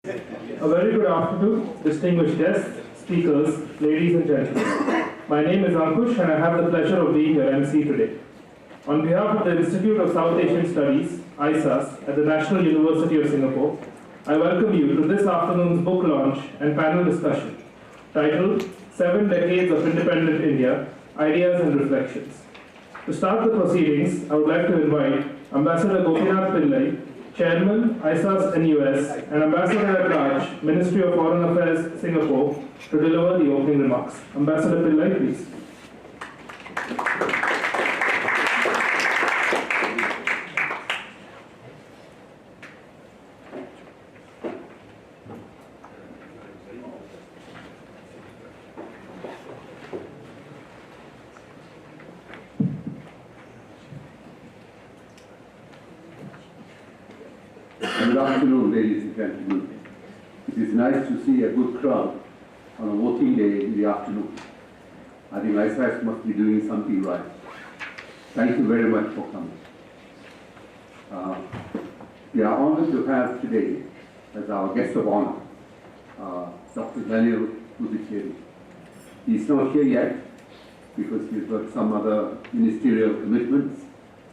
A very good afternoon, distinguished guests, speakers, ladies and gentlemen. My name is Ankush and I have the pleasure of being your MC today. On behalf of the Institute of South Asian Studies, ISAS, at the National University of Singapore, I welcome you to this afternoon's book launch and panel discussion titled 7 Decades of Independent India, Ideas and Reflections. To start the proceedings, I would like to invite Ambassador Gopinath Pillai, Chairman, ISAS NUS, and Ambassador at Large, Ministry of Foreign Affairs, Singapore, to deliver the opening remarks. Ambassador Pillai, please. Good afternoon, ladies and gentlemen. It is nice to see a good crowd on a working day in the afternoon. I think ISAS must be doing something right. Thank you very much for coming. We are honored to have today as our guest of honor, Dr. Daniel Puducherry. He's not here yet because he's got some other ministerial commitments,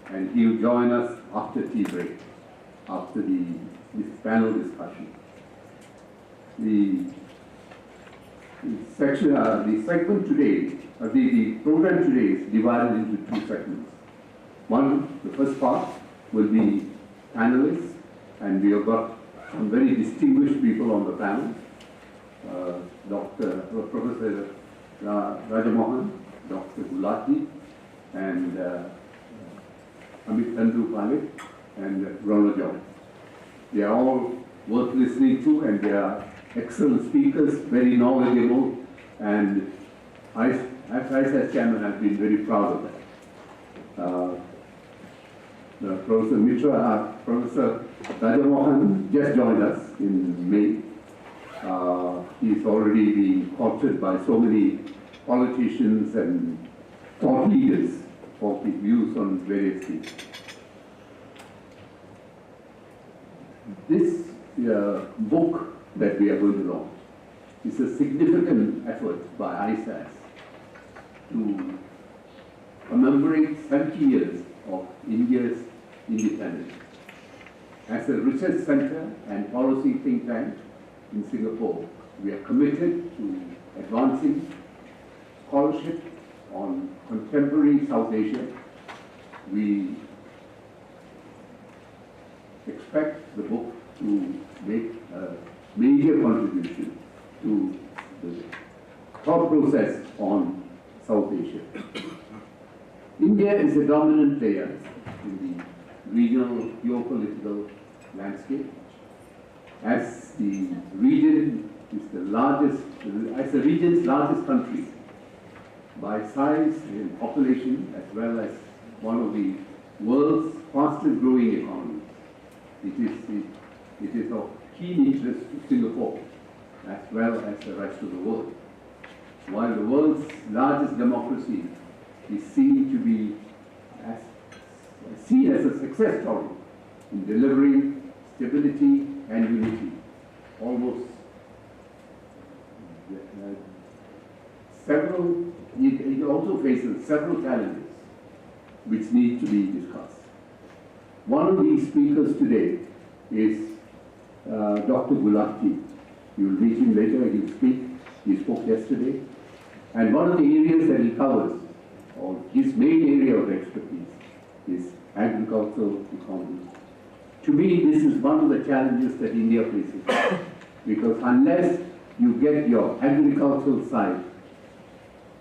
and he'll join us after tea break, after this panel discussion. The segment today, the program today is divided into 2 segments. One, the first part will be panelists, and we have got some very distinguished people on the panel. Professor Mohan, Dr. Gulati, and Amit Pillai, and Ronojoy. They are all worth listening to, and they are excellent speakers, very knowledgeable, and as ISAS chairman, I've been very proud of that. Professor Mohan just joined us in May. He's already been courted by so many politicians and thought leaders for his views on various things. This book that we are going to launch is a significant effort by ISAS to commemorate 70 years of India's independence. As a research center and policy think tank in Singapore, we are committed to advancing scholarship on contemporary South Asia. We expect the book to make a major contribution to the thought process on South Asia. India is a dominant player in the regional geopolitical landscape. As the region is as the region's largest country by size and population, as well as one of the world's fastest growing economies. It is of keen interest to Singapore as well as the rest of the world. While the world's largest democracy is seen as a success story in delivering stability and unity, it also faces several challenges which need to be discussed. One of these speakers today is Dr. Gulati. You will meet him later, he will speak. He spoke yesterday. And one of the areas that he covers, or his main area of expertise, is agricultural economy. To me, this is one of the challenges that India faces. Because unless you get your agricultural side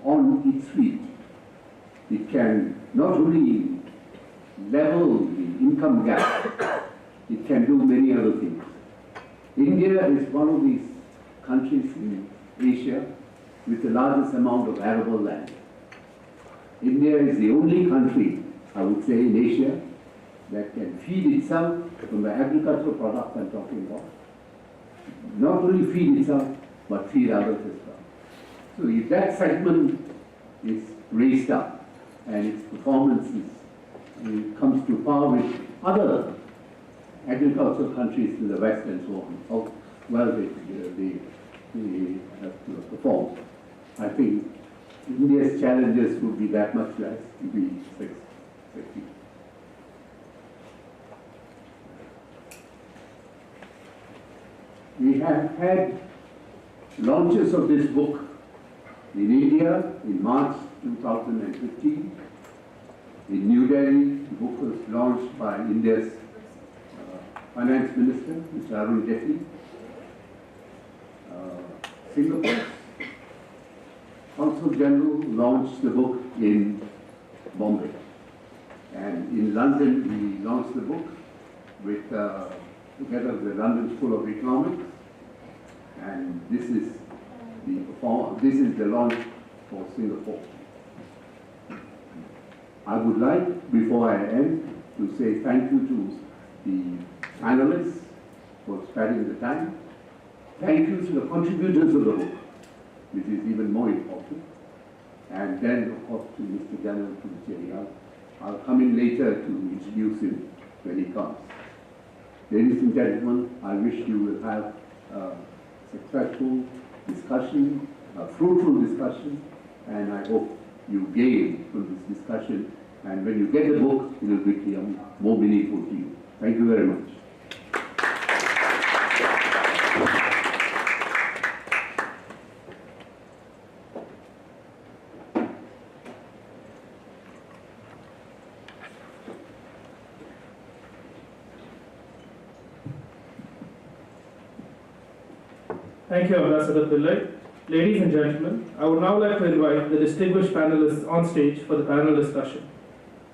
on its feet, it can not only level the income gap, it can do many other things. India is one of these countries in Asia with the largest amount of arable land. India is the only country, I would say, in Asia that can feed itself from the agricultural products I'm talking about. Not only feed itself, but feed others as well. So if that segment is raised up and its performance comes to par with other agricultural countries in the West and so on, well they have to perform, I think India's challenges would be that much less to be succeed. We have had launches of this book in India in March 2015. In New Delhi, the book was launched by India's Finance Minister, Mr. Arun Jaitley. Singapore Consul General launched the book in Bombay. And in London, we launched the book with together with the London School of Economics. And this is the launch for Singapore. I would like, before I end, to say thank you to the panelists for sparing the time. Thank you to the contributors of the book, which is even more important. And then, of course, to Mr. Janil Puducherry. I'll come in later to introduce him when he comes. Ladies and gentlemen, I wish you will have a successful discussion, a fruitful discussion, and I hope you gain from this discussion. And when you get the book, it will become more meaningful to you. Thank you very much. Thank you, Ambassador Pillai. Ladies and gentlemen, I would now like to invite the distinguished panelists on stage for the panel discussion.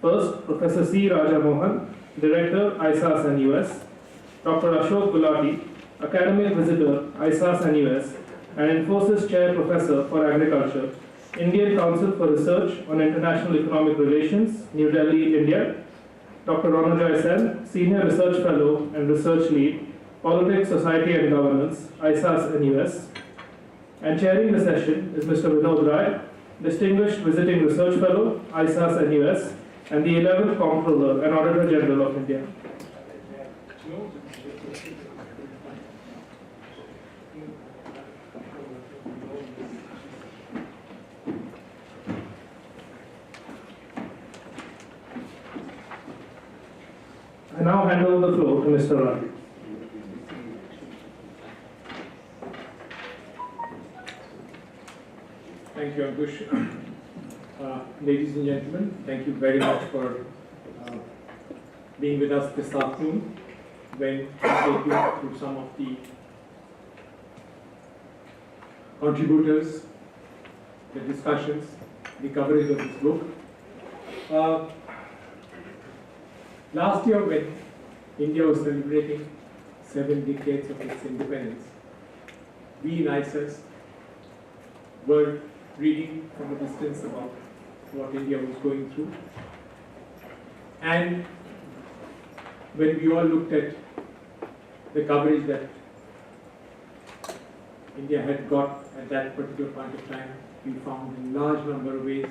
First, Professor C. Raja Mohan, Director, ISAS and US, Dr. Ashok Gulati, Academic Visitor, ISAS and US, and Infosys Chair Professor for Agriculture, Indian Council for Research on International Economic Relations, New Delhi, India, Dr. Ronojoy Sen, Senior Research Fellow and Research Lead, Politics, Society and Governance, ISAS and US. And chairing the session is Mr. Vinod Rai, Distinguished Visiting Research Fellow, ISAS and US, and the 11th Comptroller and Auditor General of India. I now hand over the floor to Mr. Rai. Thank you, Ankush. Ladies and gentlemen, thank you very much for being with us this afternoon when we take you through some of the contributors, the discussions, the coverage of this book. Last year, when India was celebrating 7 decades of its independence, we in ISAS were reading from a distance about what India was going through. And when we all looked at the coverage that India had got at that particular point of time, we found in large number of ways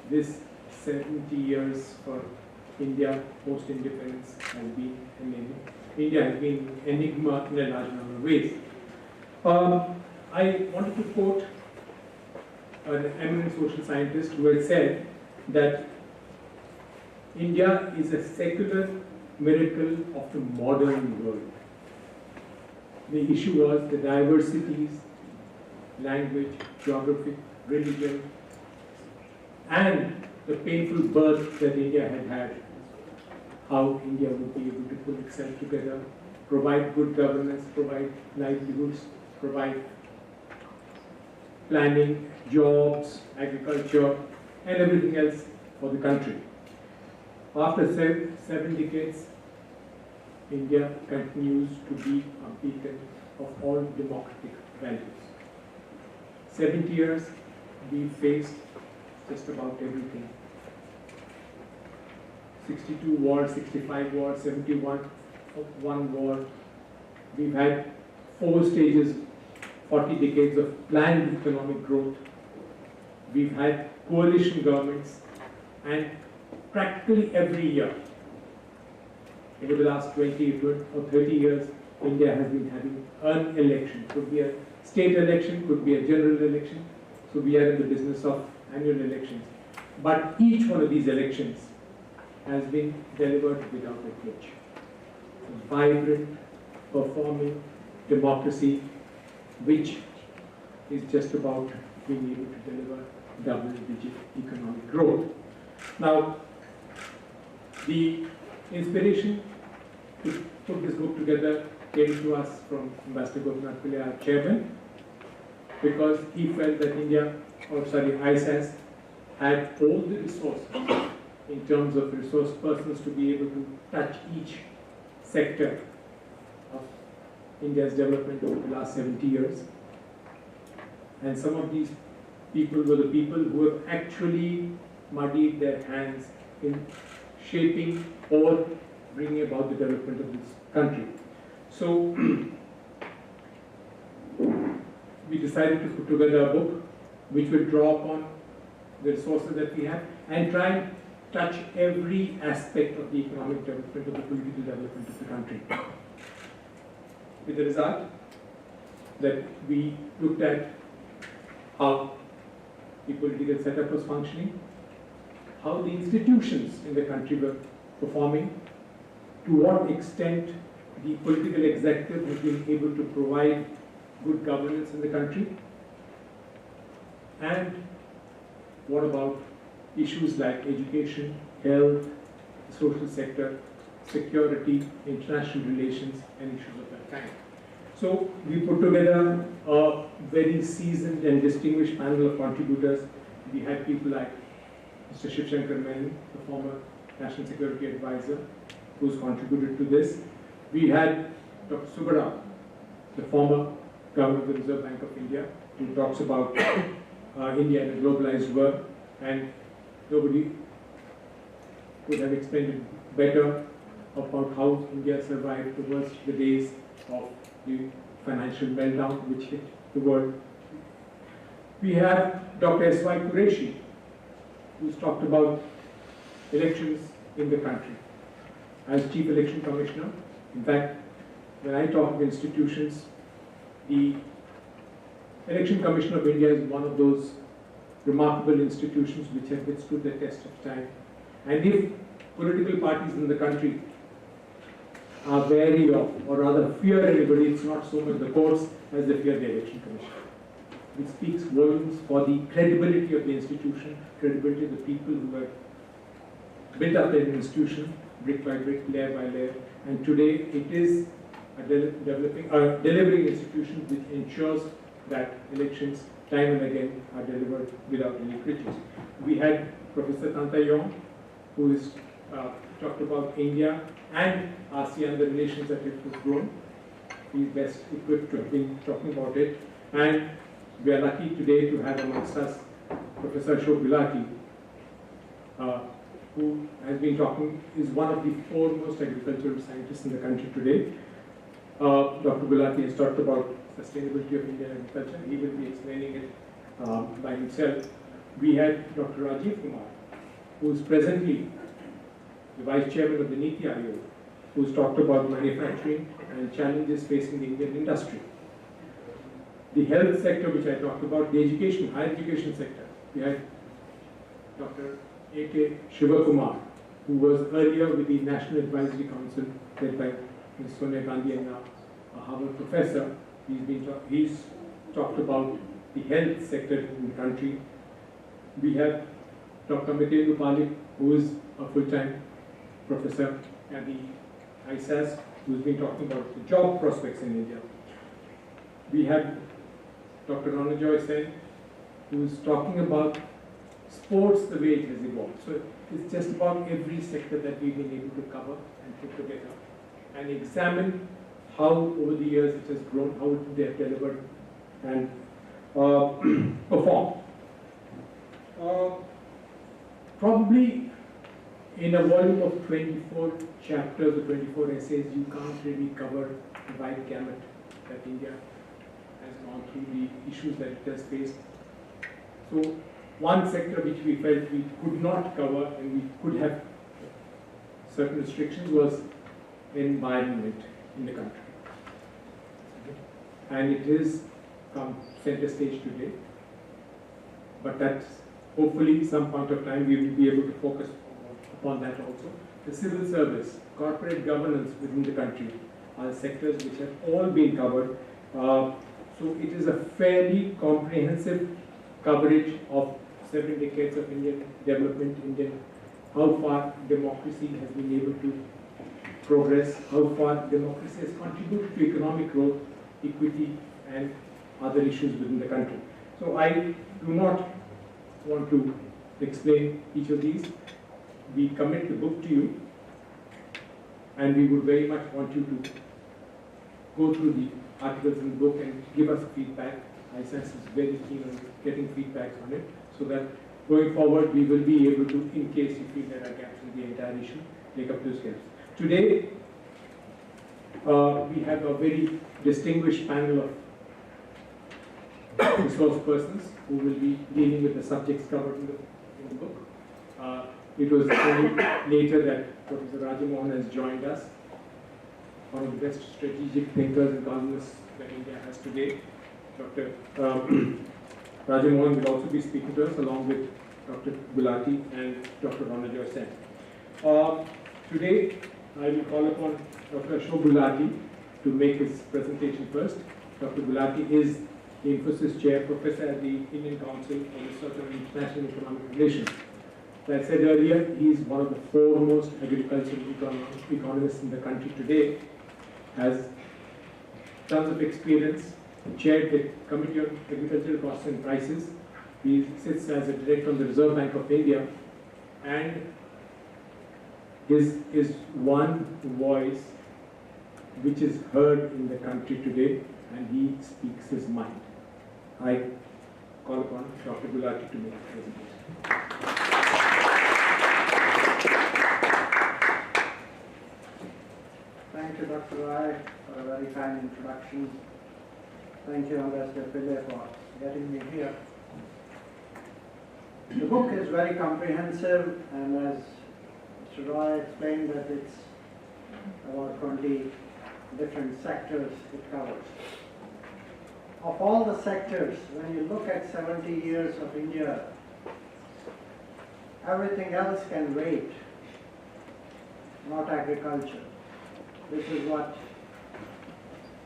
this 70 years for India post-independence has been amazing. India has been an enigma in a large number of ways. I wanted to quote an eminent social scientist who had said that India is a secular miracle of the modern world. The issue was the diversities, language, geography, religion, and the painful birth that India had had. How India would be able to pull itself together, provide good governance, provide livelihoods, provide planning, jobs, agriculture, and everything else for the country. After 7 decades, India continues to be a beacon of all democratic values. 70 years, we faced just about everything. 62 wars, 65 wars, 71 one war. We've had 4 stages, 40 decades of planned economic growth. We've had coalition governments, and practically every year over the last 20 or 30 years, India has been having an election. Could be a state election, could be a general election. So we are in the business of annual elections. But each one of these elections has been delivered without a glitch. A vibrant, performing democracy, which is just about being able to deliver double-digit economic growth. Now, the inspiration to put this book together came to us from Ambassador Gopinath Pillai, our chairman, because he felt that ISAS had all the resources in terms of resource persons to be able to touch each sector of India's development over the last 70 years. And some of these people were the people who have actually muddied their hands in shaping or bringing about the development of this country. So we decided to put together a book which will draw upon the resources that we have and try and touch every aspect of the economic development, of the political development of the country. With the result that we looked at how the political setup was functioning, how the institutions in the country were performing, to what extent the political executive has been able to provide good governance in the country, and what about issues like education, health, social sector, security, international relations, and issues of that kind. So we put together a very seasoned and distinguished panel of contributors. We had people like Mr. Shiv Shankar Menon, the former National Security Advisor, who's contributed to this. We had Dr. Subbarao, the former Governor of the Reserve Bank of India, who talks about India in a globalized world, and nobody could have explained it better about how India survived towards the days of the financial meltdown which hit the world. We have Dr. S.Y. Qureshi, who's talked about elections in the country as Chief Election Commissioner. In fact, when I talk of institutions, the Election Commission of India is one of those remarkable institutions which have withstood the test of time. And if political parties in the country are wary of, or rather fear anybody, it's not so much the courts as they fear the Election Commission. It speaks volumes for the credibility of the institution, credibility of the people who have built up their institution brick by brick, layer by layer, and today it is a delivering institution which ensures that elections time and again are delivered without any glitches. We had Professor Tantayong, who has talked about India and ASEAN, the relations that it has grown. He's best equipped to have been talking about it. And we are lucky today to have amongst us Professor Ashok Gulati, who has been talking, is one of the foremost agricultural scientists in the country today. Dr. Gulati has talked about sustainability of Indian agriculture. He will be explaining it by himself. We had Dr. Rajiv Kumar, who is presently the Vice Chairman of the Niti Aayog, who's talked about manufacturing and challenges facing the Indian industry. The health sector, which I talked about, the education, higher education sector. We had Dr. A.K. Shivakumar, who was earlier with the National Advisory Council led by Ms. Sonia Gandhi, and now a Harvard professor. He's talked about the health sector in the country. We have Dr. Mitendu Palik, who is a full-time professor at the ISAS, who's been talking about the job prospects in India. We have Dr. Ronojoy Sen, who's talking about sports, the way it has evolved. So it's just about every sector that we've been able to cover and put together and examine how over the years it has grown, how they have delivered and performed. Probably in a volume of 24 chapters or 24 essays, you can't really cover the wide gamut that India has gone through, the issues that it has faced. So one sector which we felt we could not cover and we could have certain restrictions was environment in the country. and it is come center stage today. But that's hopefully some point of time we will be able to focus upon that also. The civil service, corporate governance within the country are sectors which have all been covered. So it is a fairly comprehensive coverage of 7 decades of Indian development, how far democracy has been able to progress, how far democracy has contributed to economic growth, equity, and other issues within the country. So I do not want to explain each of these. We commit the book to you, and we would very much want you to go through the articles in the book and give us feedback. ISAS is very keen on getting feedbacks on it, so that going forward we will be able to, in case you feel there are gaps in the entire issue, take up those gaps. Today, we have a very distinguished panel of resource persons who will be dealing with the subjects covered in the book. It was only later that Professor Mohan has joined us, one of the best strategic thinkers and columnists that India has today. Dr. Mohan will also be speaking to us along with Dr. Gulati and Dr. Ronojoy Sen. Today, I will call upon Dr. Ashok Gulati to make his presentation first. Dr. Gulati is the Infosys Chair Professor at the Indian Council on Research on International Economic Relations. As I said earlier, he is one of the foremost agricultural economists in the country today, has tons of experience, chaired the Committee on Agricultural Costs and Prices. He sits as a director on the Reserve Bank of India, and is one voice which is heard in the country today, and he speaks his mind. I call upon Dr. Gulati to make a presentation. Thank you, Dr. Rai, for a very kind introduction. Thank you, Ambassador Pillai, for getting me here. The book is very comprehensive, and as Mr. Rai explained, that it's about 20 different sectors it covers. Of all the sectors, when you look at 70 years of India, everything else can wait, not agriculture. This is what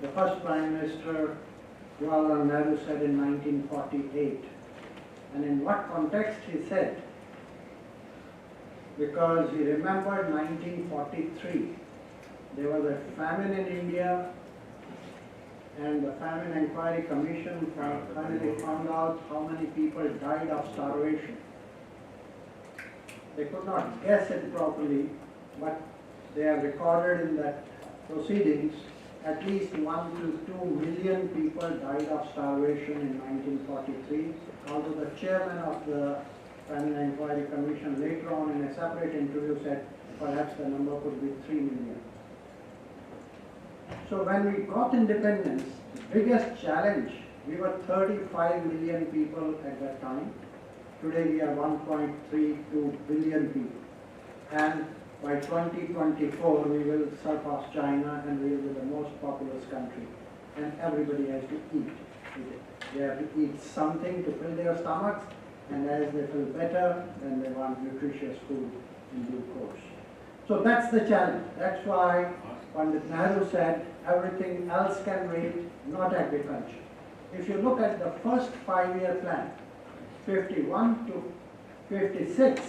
the first Prime Minister, Jawaharlal Nehru, said in 1948. And in what context he said? Because he remembered 1943. There was a famine in India, and the Famine Inquiry Commission finally found out how many people died of starvation. They could not guess it properly, but they have recorded in that proceedings at least 1 to 2 million people died of starvation in 1943, although the chairman of the Famine Inquiry Commission later on in a separate interview said perhaps the number could be 3 million. So when we got independence, the biggest challenge, we were 35 million people at that time. Today we are 1.32 billion people. And by 2024 we will surpass China, and we will be the most populous country. And everybody has to eat. They have to eat something to fill their stomachs, and as they feel better, then they want nutritious food in due course. So that's the challenge. That's why Pandit Nehru said everything else can wait, not agriculture. If you look at the first 5-year plan, 51 to 56,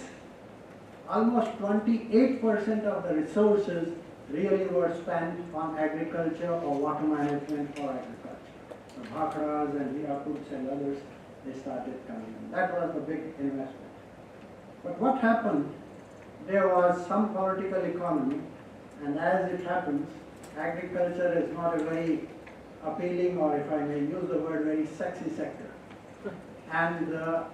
almost 28% of the resources really were spent on agriculture or water management for agriculture. The Bhakras and Hirakuds and others, they started coming in. That was the big investment. But what happened? There was some political economy, and as it happens, agriculture is not a very appealing, or if I may use the word, very sexy sector. And the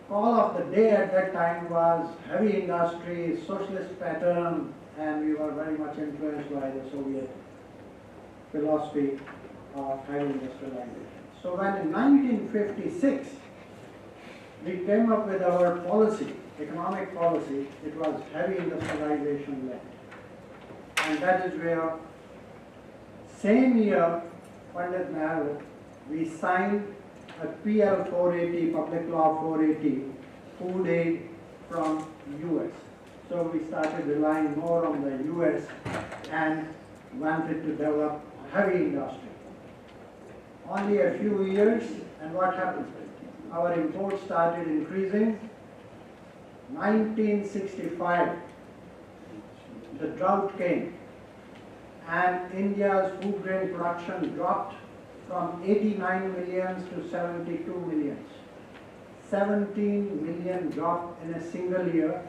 call of the day at that time was heavy industry, socialist pattern, and we were very much influenced by the Soviet philosophy of heavy industrialization. So when in 1956 we came up with our policy, economic policy, it was heavy industrialization led. And that is where, same year, Pandit Nehru, we signed a PL 480, Public Law 480, food aid from US. So we started relying more on the US and wanted to develop heavy industry. Only a few years, and what happened? Our imports started increasing. 1965, the drought came, and India's food grain production dropped from 89 millions to 72 millions. 17 million drop in a single year,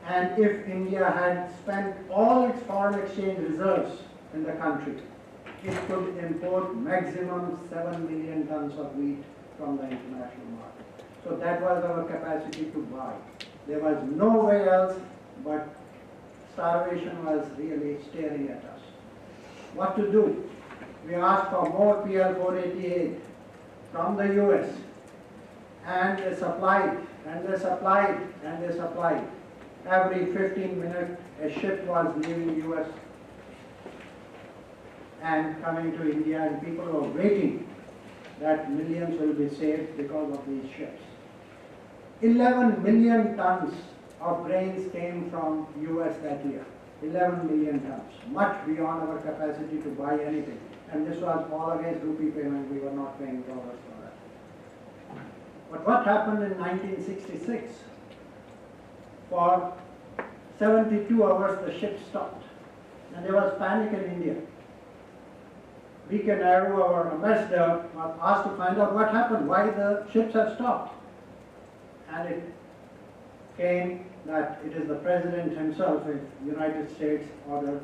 and if India had spent all its foreign exchange reserves in the country, it could import maximum 7 million tons of wheat from the international market. So that was our capacity to buy. There was no way else, but starvation was really staring at us. What to do? We asked for more PL 480 aid from the US, and they supplied, and they supplied, and they supplied. Every 15 minutes, a ship was leaving US and coming to India, and people were waiting that millions will be saved because of these ships. 11 million tons of grains came from US that year. 11 million tons, much beyond our capacity to buy anything. And this was all against rupee payment. We were not paying dollars for that. But what happened in 1966? For 72 hours the ship stopped, and there was panic in India. B.K. Nehru, our ambassador, was asked to find out what happened, why the ships have stopped. And it came that it is the President himself in the United States ordered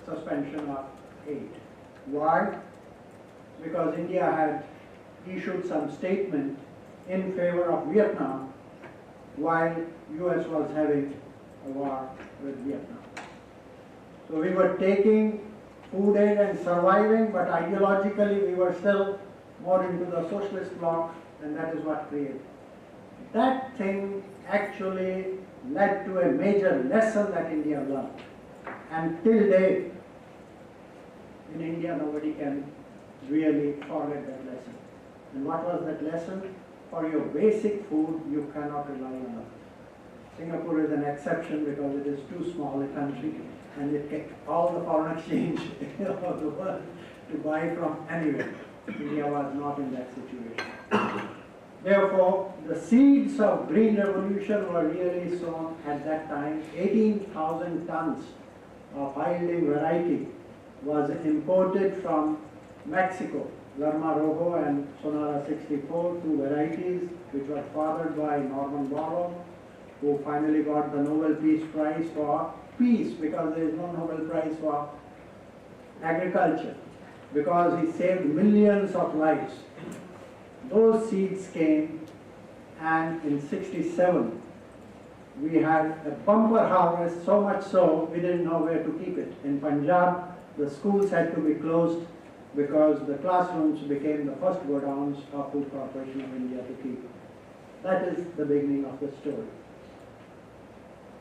suspension of aid. Why? Because India had issued some statement in favor of Vietnam while US was having a war with Vietnam. So we were taking food aid and surviving, but ideologically we were still more into the socialist bloc, and that is what created. That thing actually led to a major lesson that India learned. And till date, in India, nobody can really forget that lesson. And what was that lesson? For your basic food, you cannot rely on others. Singapore is an exception because it is too small a country, and it gets all the foreign exchange of the world to buy from anywhere. India was not in that situation. Therefore, the seeds of Green Revolution were really sown at that time. 18,000 tons of high-yielding variety was imported from Mexico. Lerma Rojo and Sonara 64, two varieties which were fathered by Norman Borlaug, who finally got the Nobel Peace Prize for peace, because there is no Nobel Prize for agriculture, because he saved millions of lives. Those seeds came, and in '67 we had a bumper harvest, so much so we didn't know where to keep it. In Punjab, the schools had to be closed because the classrooms became the first godowns of Food Corporation of India to keep it. That is the beginning of the story.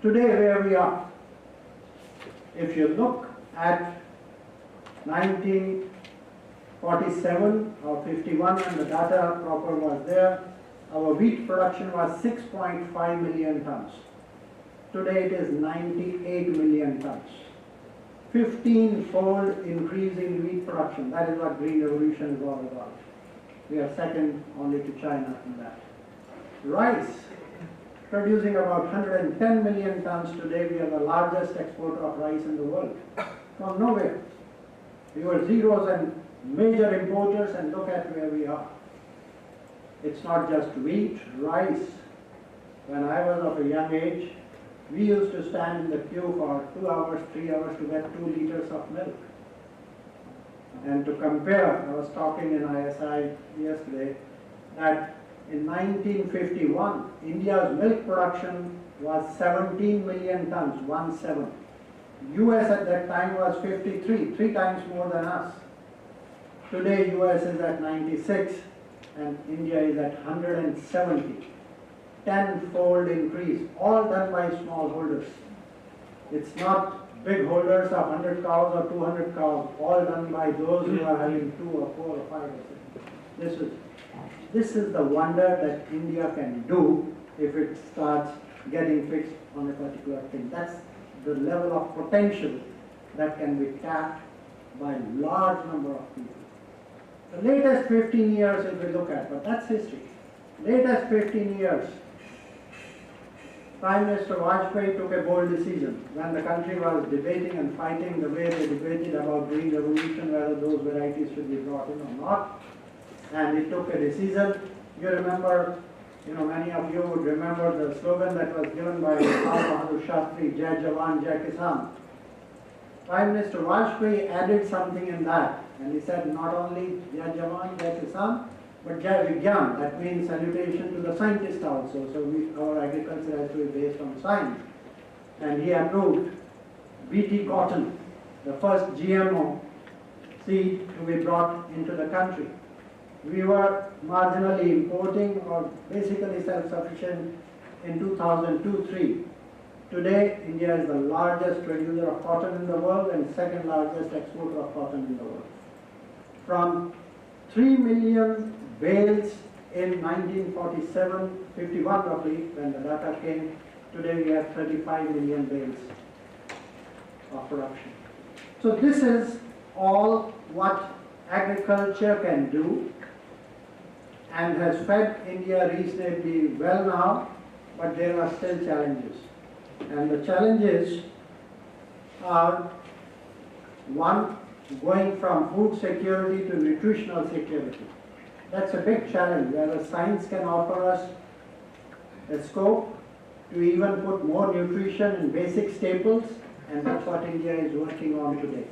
Today, where we are, if you look at 1947 or 51, when the data proper was there, our wheat production was 6.5 million tons. Today it is 98 million tons. 15-fold increase in wheat production. That is what Green Revolution is all about. We are second only to China in that. Rice, producing about 110 million tons today. We are the largest exporter of rice in the world. From nowhere. We were zeros and major importers, and look at where we are. It's not just wheat, rice. When I was of a young age, we used to stand in the queue for 2 hours, 3 hours to get 2 liters of milk. And to compare, I was talking in ISI yesterday, that in 1951, India's milk production was 17 million tons, 17. US at that time was 53, 3 times more than us. Today US is at 96 and India is at 170. 10-fold increase, all done by smallholders. It's not big holders of 100 cows or 200 cows, all done by those who are having 2 or 4 or 5 or 6. This is the wonder that India can do if it starts getting fixed on a particular thing. That's the level of potential that can be tapped by a large number of people. The latest 15 years if we look at, but that's history. Latest 15 years, Prime Minister Vajpayee took a bold decision when the country was debating and fighting the way they debated about green revolution, whether those varieties should be brought in or not. And he took a decision. You remember, many of you would remember the slogan that was given by Lal Bahadur Shastri, Jai Jawan, Jai Kisan. Prime Minister Vajpayee added something in that, and he said not only Jai Jawan, Jai Kisan, but Jai Vigyan, that means salutation to the scientist also. So our agriculture has to be based on science. And he approved BT cotton, the first GMO seed to be brought into the country. We were marginally importing or basically self-sufficient in 2002-03. Today, India is the largest producer of cotton in the world and second largest exporter of cotton in the world. From 3 million bales in 1947-51 roughly, when the data came, today we have 35 million bales of production. So this is all what agriculture can do and has fed India reasonably well now, but there are still challenges. And the challenges are, one, going from food security to nutritional security. That's a big challenge, where science can offer us a scope to even put more nutrition in basic staples, and that's what India is working on today.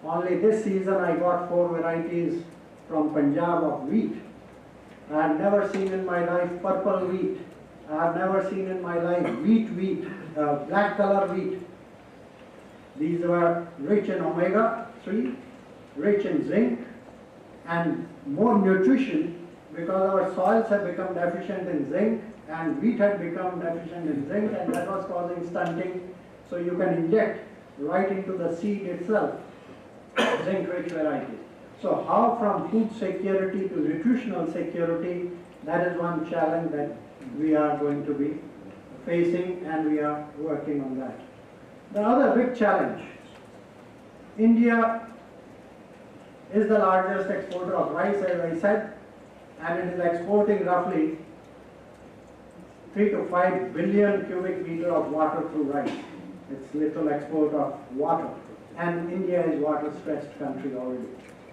Only this season I got 4 varieties from Punjab of wheat. I have never seen in my life purple wheat. I have never seen in my life wheat, black color wheat. These were rich in omega-3, rich in zinc, and more nutrition, because our soils have become deficient in zinc and wheat had become deficient in zinc, and that was causing stunting. So you can inject right into the seed itself zinc-rich varieties. So how from food security to nutritional security, that is one challenge that we are going to be facing, and we are working on that. The other big challenge, India is the largest exporter of rice, as I said, and it is exporting roughly 3 to 5 billion cubic meter of water through rice. It's little export of water, and India is water-stressed country already.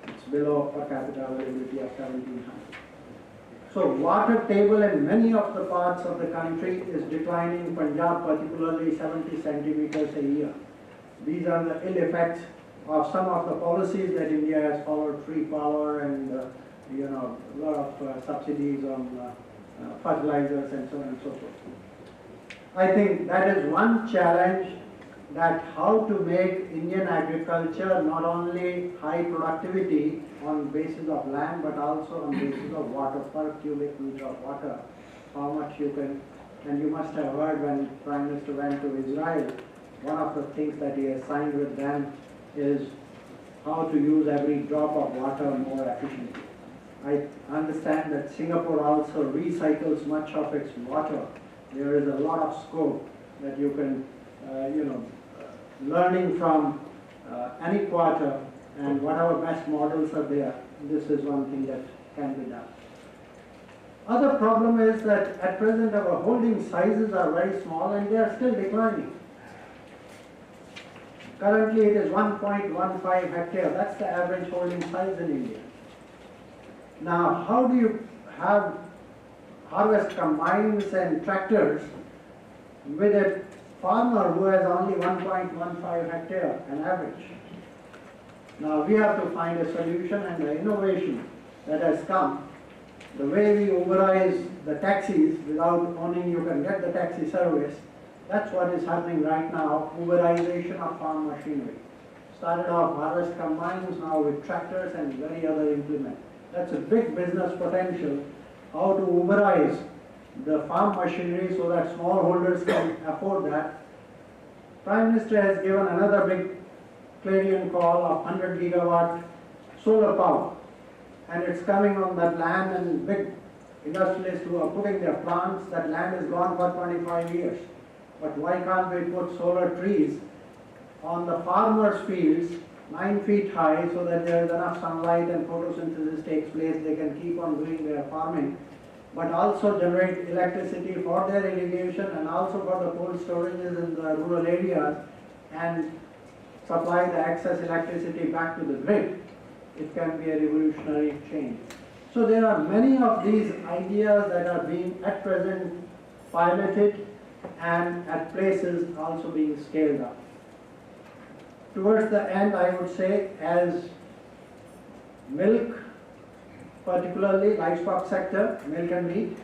It's below per capita availability of 1700. So water table in many of the parts of the country is declining, Punjab particularly 70 centimeters a year. These are the ill effects of some of the policies that India has followed, free power and a lot of subsidies on fertilizers and so on and so forth. I think that is one challenge, that how to make Indian agriculture not only high productivity on basis of land, but also on basis of water, per cubic meter of water, how much you can. And you must have heard when Prime Minister went to Israel, one of the things that he has signed with them is how to use every drop of water more efficiently. I understand that Singapore also recycles much of its water. There is a lot of scope that you can, learning from any quarter, and whatever best models are there, this is one thing that can be done. Other problem is that at present our holding sizes are very small and they are still declining. Currently it is 1.15 hectare, that's the average holding size in India. Now how do you have harvest combines and tractors with a farmer who has only 1.15 hectare an average? Now we have to find a solution, and the innovation that has come, the way we Uberize the taxis without owning, you can get the taxi service, that's what is happening right now, Uberization of farm machinery. Started off harvest combines, now with tractors and very other implements. That's a big business potential, how to Uberize the farm machinery so that smallholders can afford that. Prime Minister has given another big clarion call of 100 gigawatt solar power. And it's coming on that land, and big industrialists who are putting their plants, that land is gone for 25 years. But why can't we put solar trees on the farmers' fields 9 feet high so that there is enough sunlight and photosynthesis takes place, they can keep on doing their farming, but also generate electricity for their irrigation and also for the cold storages in the rural areas and supply the excess electricity back to the grid. It can be a revolutionary change. So there are many of these ideas that are being at present piloted and at places also being scaled up. Towards the end, I would say, as milk, particularly livestock sector, milk and meat,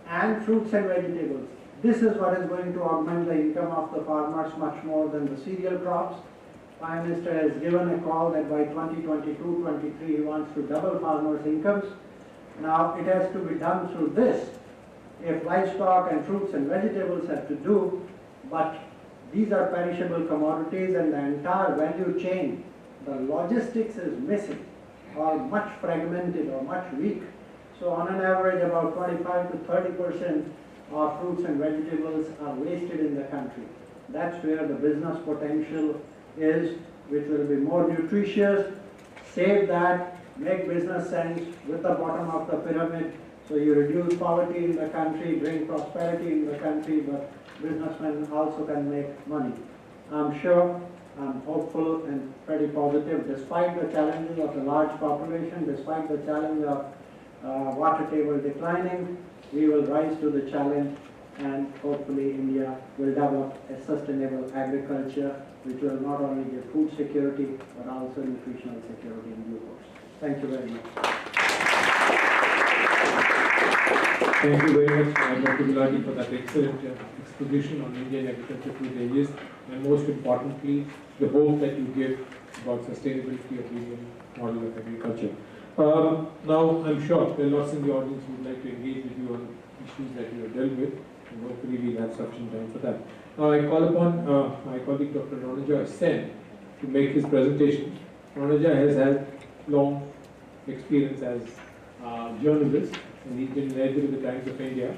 and fruits and vegetables, this is what is going to augment the income of the farmers much more than the cereal crops. Prime Minister has given a call that by 2022-23 he wants to double farmers' incomes. Now it has to be done through this. If livestock and fruits and vegetables have to do, but these are perishable commodities and the entire value chain, the logistics is missing or much fragmented or much weak. So on an average about 25 to 30% of fruits and vegetables are wasted in the country. That's where the business potential is, which will be more nutritious, save that, make business sense with the bottom of the pyramid. So you reduce poverty in the country, bring prosperity in the country, but businessmen also can make money. I'm sure, I'm hopeful and pretty positive, despite the challenges of a large population, despite the challenge of water table declining, we will rise to the challenge, and hopefully India will develop a sustainable agriculture which will not only give food security but also nutritional security in due course. Thank you very much. Thank you very much, Dr. Gulati, for that excellent exposition on Indian agriculture through the ages, and most importantly, the hope that you give about sustainability of the Indian model of agriculture. Now, I'm sure there are lots in the audience who would like to engage with you on issues that you have dealt with, and hopefully we'll have sufficient time for that. Now, I call upon my colleague Dr. Ronojoy Sen to make his presentation. Ronojoy has had long experience as a journalist, and he's been editor with the Times of India.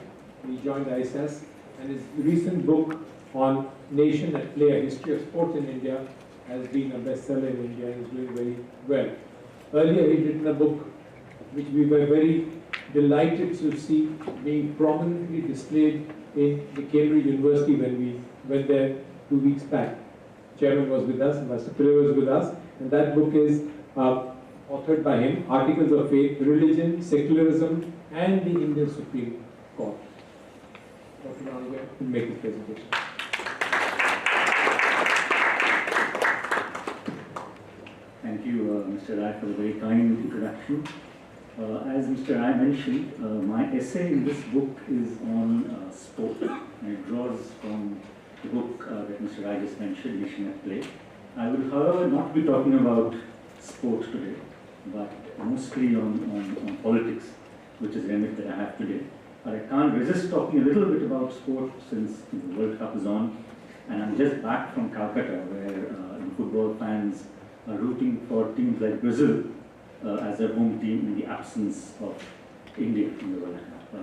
He joined ISAS, and his recent book on Nation at Play, a history of sports in India, has been a bestseller in India and is doing very well. Earlier, he'd written a book which we were very delighted to see being prominently displayed in the Cambridge University when we went there 2 weeks back. Chairman was with us, Master Pillai was with us, and that book is authored by him, Articles of Faith, Religion, Secularism, and the Indian Supreme Court. Dr. Ronojoy will make his presentation. Thank you, Mr. Rai, for the very kind introduction. As Mr. Rai mentioned, my essay in this book is on sport, and it draws from the book that Mr. Rai just mentioned, Nation at Play. I will, however, not be talking about sport today, but mostly on politics, which is the remit that I have today. But I can't resist talking a little bit about sport since the World Cup is on, and I'm just back from Calcutta, where football fans are rooting for teams like Brazil as their home team in the absence of India in the World Cup.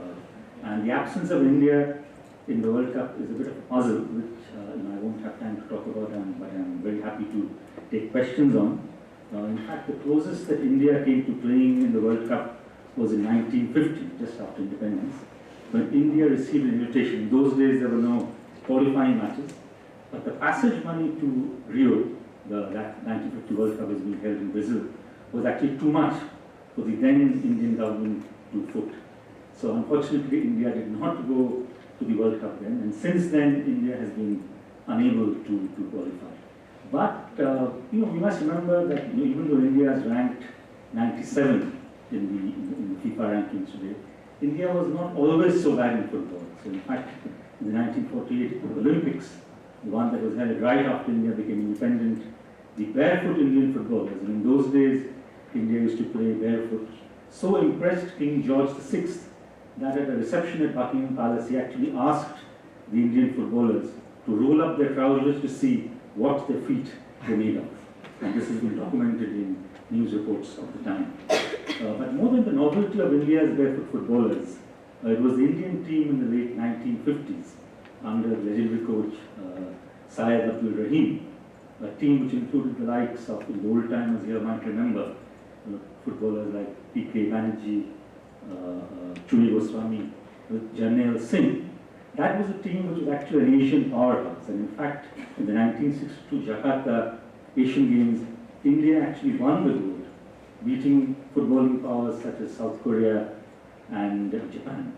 And the absence of India in the World Cup is a bit of a puzzle, which I won't have time to talk about, but I'm very happy to take questions on. In fact, the closest that India came to playing in the World Cup was in 1950, just after independence, when India received an invitation. In those days, there were no qualifying matches, but the passage money to Rio, that 1950 World Cup is being held in Brazil, was actually too much for the then Indian government to foot. So unfortunately, India did not go to the World Cup then, and since then, India has been unable to qualify. But we must remember that even though India is ranked 97 in the FIFA rankings today, India was not always so bad in football. So in fact, in the 1948 Olympics, the one that was held right after India became independent, the barefoot Indian footballers, and in those days, India used to play barefoot, so impressed King George VI that at a reception at Buckingham Palace, he actually asked the Indian footballers to roll up their trousers to see what their feet were made of. And this has been documented in news reports of the time. But more than the novelty of India's barefoot footballers, it was the Indian team in the late 1950s under legendary coach Syed Abdul Rahim, a team which included the likes of the old timers here might remember, footballers like P.K. Banerjee, Chuli Goswami, Jarnail Singh. That was a team which was actually an Asian powerhouse, and in fact, in the 1962 Jakarta Asian Games, India actually won the gold, beating footballing powers such as South Korea and Japan.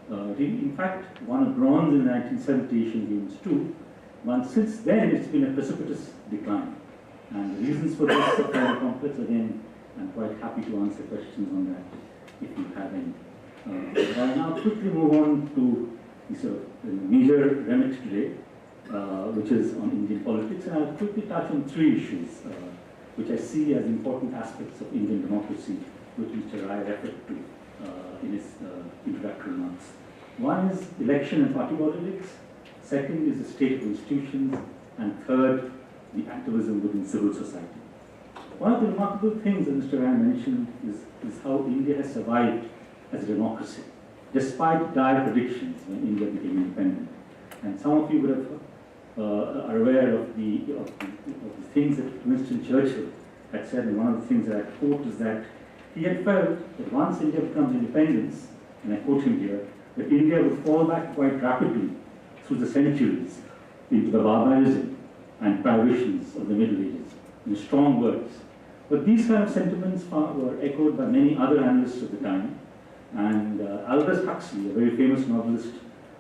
In fact, won a bronze in the 1970 Asian Games too, but since then it's been a precipitous decline. And the reasons for this are fairly complex. Again, I'm quite happy to answer questions on that if you have any. I'll now quickly move on to the sort of major remit today, which is on Indian politics, and I'll quickly touch on three issues which I see as important aspects of Indian democracy, which Mr. Rai referred to in his introductory remarks. One is election and party politics, second is the state of institutions, and third, the activism within civil society. One of the remarkable things that Mr. Rai mentioned is how India has survived as a democracy, despite dire predictions when India became independent. And some of you would have are aware of the things that Winston Churchill had said, and one of the things that I quote is that he had felt that once India becomes independent, and I quote him here, that India would fall back quite rapidly through the centuries into the barbarism and privations of the Middle Ages, in strong words. But these kind of sentiments were echoed by many other analysts of the time, and Aldous Huxley, a very famous novelist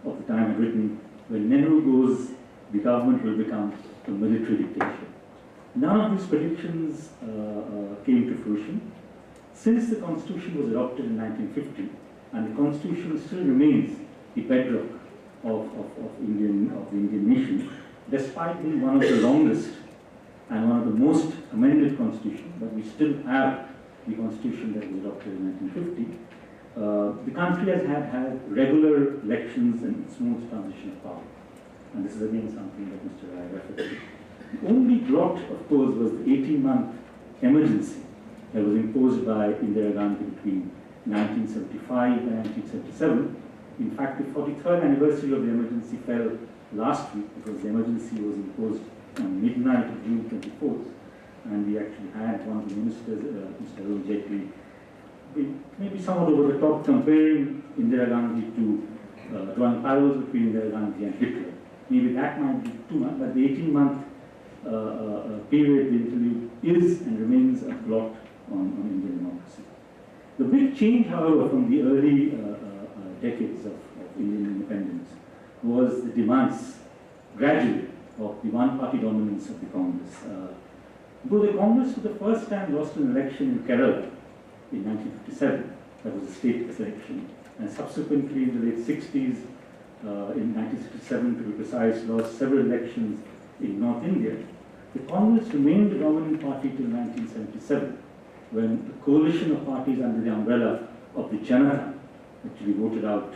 of the time, had written, "When Nehru goes, the government will become a military dictatorship." None of these predictions came to fruition. Since the Constitution was adopted in 1950, and the Constitution still remains the bedrock of the Indian nation, despite being one of the longest and one of the most amended constitutions, but we still have the Constitution that was adopted in 1950. The country has had regular elections and smooth transition of power. And this is again something that Mr. Rai referred to. The only blot, of course, was the 18-month emergency that was imposed by Indira Gandhi between 1975 and 1977. In fact, the 43rd anniversary of the emergency fell last week because the emergency was imposed on midnight of June 24th. And we actually had one of the ministers, Mr. Arun Jaitley, maybe somewhat over the top, comparing Indira Gandhi to drawing parallels between Indira Gandhi and Hitler. Maybe that might be too much, but the 18-month period the interview is and remains a blot on Indian democracy. The big change, however, from the early decades of Indian independence was the demise, gradually, of the one-party dominance of the Congress. Though the Congress for the first time lost an election in Kerala in 1957, that was a state election, and subsequently in the late 60s, in 1967 to be precise, lost several elections in North India. The Congress remained the dominant party till 1977, when the coalition of parties under the umbrella of the Janata actually voted out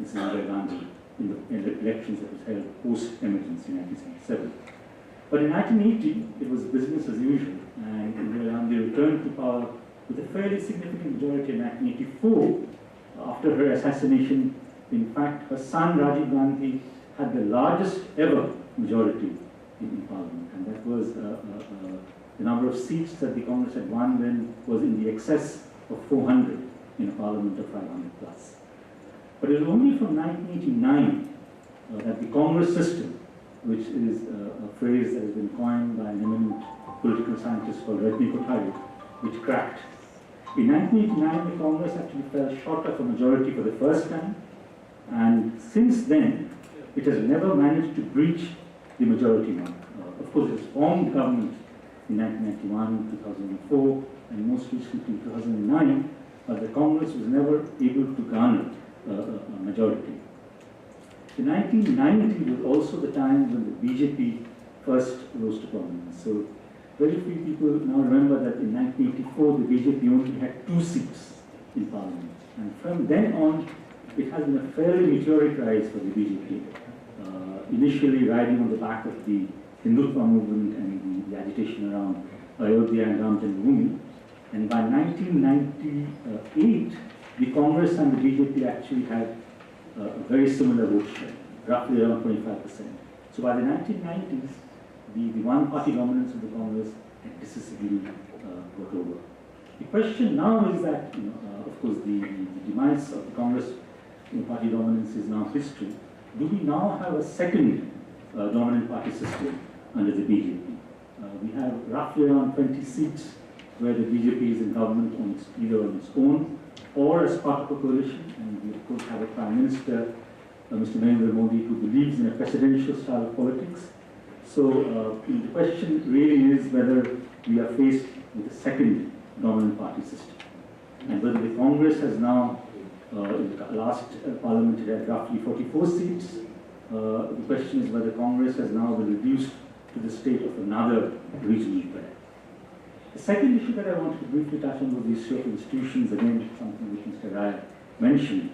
Mrs. Indira Gandhi in the elections that was held post-emergency in 1977. But in 1980, it was business as usual, and Indira Gandhi returned to power with a fairly significant majority in 1984. After her assassination, in fact, her son Rajiv Gandhi had the largest ever majority in Parliament, and that was the number of seats that the Congress had won then was in the excess of 400 in a Parliament of 500 plus. But it was only from 1989 that the Congress system, which is a phrase that has been coined by an eminent political scientist called Rajni Kothari, which cracked. In 1989, the Congress actually fell short of a majority for the first time, and since then, it has never managed to breach the majority mark. Of course, it has formed government in 1991, 2004, and most recently in 2009, but the Congress was never able to garner a majority. The 1990 was also the time when the BJP first rose to prominence. So very few people now remember that in 1984 the BJP only had 2 seats in Parliament. And from then on, it has been a fairly meteoric rise for the BJP. initially riding on the back of the Hindutva movement and the agitation around Ayodhya and Ram Janmabhoomi. And by 1998, the Congress and the BJP actually had a very similar vote share, roughly around 25%. So by the 1990s, the one-party dominance of the Congress had decisively got over. The question now is that, of course, the demise of the Congress party dominance is now history. Do we now have a second dominant party system under the BJP? We have roughly around 20 seats where the BJP is in government either on its own or as part of a coalition. And we, of course, have a Prime Minister, Mr. Narendra Modi, who believes in a presidential style of politics. So the question really is whether we are faced with a second dominant party system. And whether the Congress has now, in the last parliament it had roughly 44 seats. The question is whether Congress has now been reduced to the state of another regional player. The second issue that I wanted to briefly touch on was the issue of institutions, again something which Mr. Rai mentioned.